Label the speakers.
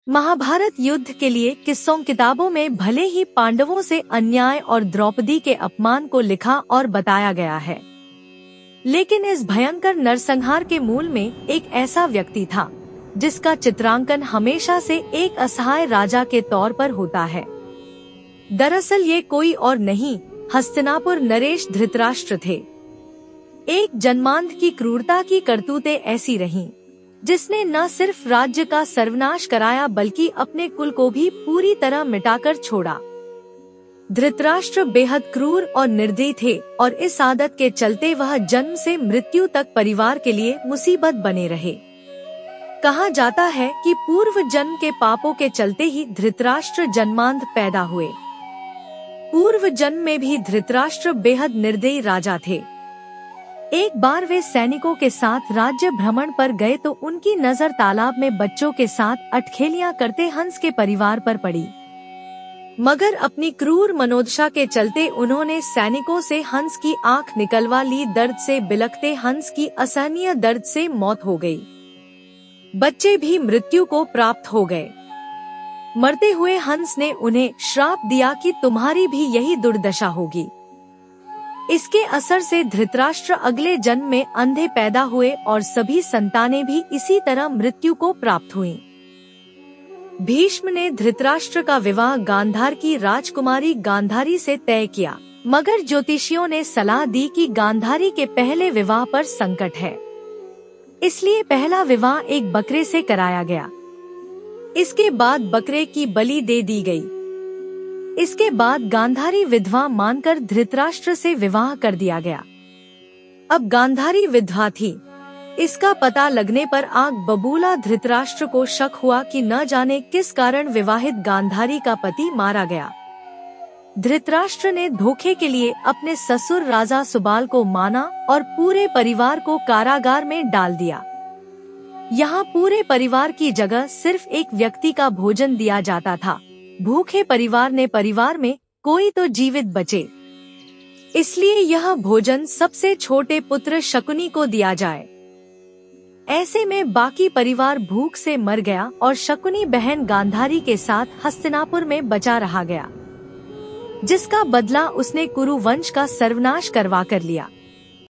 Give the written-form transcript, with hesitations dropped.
Speaker 1: महाभारत युद्ध के लिए किस्सों किताबों में भले ही पांडवों से अन्याय और द्रौपदी के अपमान को लिखा और बताया गया है, लेकिन इस भयंकर नरसंहार के मूल में एक ऐसा व्यक्ति था जिसका चित्रांकन हमेशा से एक असहाय राजा के तौर पर होता है। दरअसल ये कोई और नहीं, हस्तिनापुर नरेश धृतराष्ट्र थे। एक जन्मांध की क्रूरता की करतूतें ऐसी रहीं, जिसने न सिर्फ राज्य का सर्वनाश कराया बल्कि अपने कुल को भी पूरी तरह मिटाकर छोड़ा। धृतराष्ट्र बेहद क्रूर और निर्दयी थे और इस आदत के चलते वह जन्म से मृत्यु तक परिवार के लिए मुसीबत बने रहे। कहा जाता है कि पूर्व जन्म के पापों के चलते ही धृतराष्ट्र जन्मांध पैदा हुए। पूर्व जन्म में भी धृतराष्ट्र बेहद निर्दयी राजा थे। एक बार वे सैनिकों के साथ राज्य भ्रमण पर गए तो उनकी नजर तालाब में बच्चों के साथ अटखेलियां करते हंस के परिवार पर पड़ी। मगर अपनी क्रूर मनोदशा के चलते उन्होंने सैनिकों से हंस की आंख निकलवा ली। दर्द से बिलखते हंस की असहनीय दर्द से मौत हो गई। बच्चे भी मृत्यु को प्राप्त हो गए। मरते हुए हंस ने उन्हें श्राप दिया कि तुम्हारी भी यही दुर्दशा होगी। इसके असर से धृतराष्ट्र अगले जन्म में अंधे पैदा हुए और सभी संतानें भी इसी तरह मृत्यु को प्राप्त हुईं। भीष्म ने धृतराष्ट्र का विवाह गांधार की राजकुमारी गांधारी से तय किया, मगर ज्योतिषियों ने सलाह दी कि गांधारी के पहले विवाह पर संकट है, इसलिए पहला विवाह एक बकरे से कराया गया। इसके बाद बकरे की बलि दे दी गई। इसके बाद गांधारी विधवा मानकर धृतराष्ट्र से विवाह कर दिया गया। अब गांधारी विधवा थी। इसका पता लगने पर आग बबूला धृतराष्ट्र को शक हुआ कि न जाने किस कारण विवाहित गांधारी का पति मारा गया। धृतराष्ट्र ने धोखे के लिए अपने ससुर राजा सुबाल को माना और पूरे परिवार को कारागार में डाल दिया। यहाँ पूरे परिवार की जगह सिर्फ एक व्यक्ति का भोजन दिया जाता था। भूखे परिवार में कोई तो जीवित बचे, इसलिए यह भोजन सबसे छोटे पुत्र शकुनी को दिया जाए। ऐसे में बाकी परिवार भूख से मर गया और शकुनी बहन गांधारी के साथ हस्तिनापुर में बचा रहा गया, जिसका बदला उसने कुरु वंश का सर्वनाश करवा कर लिया।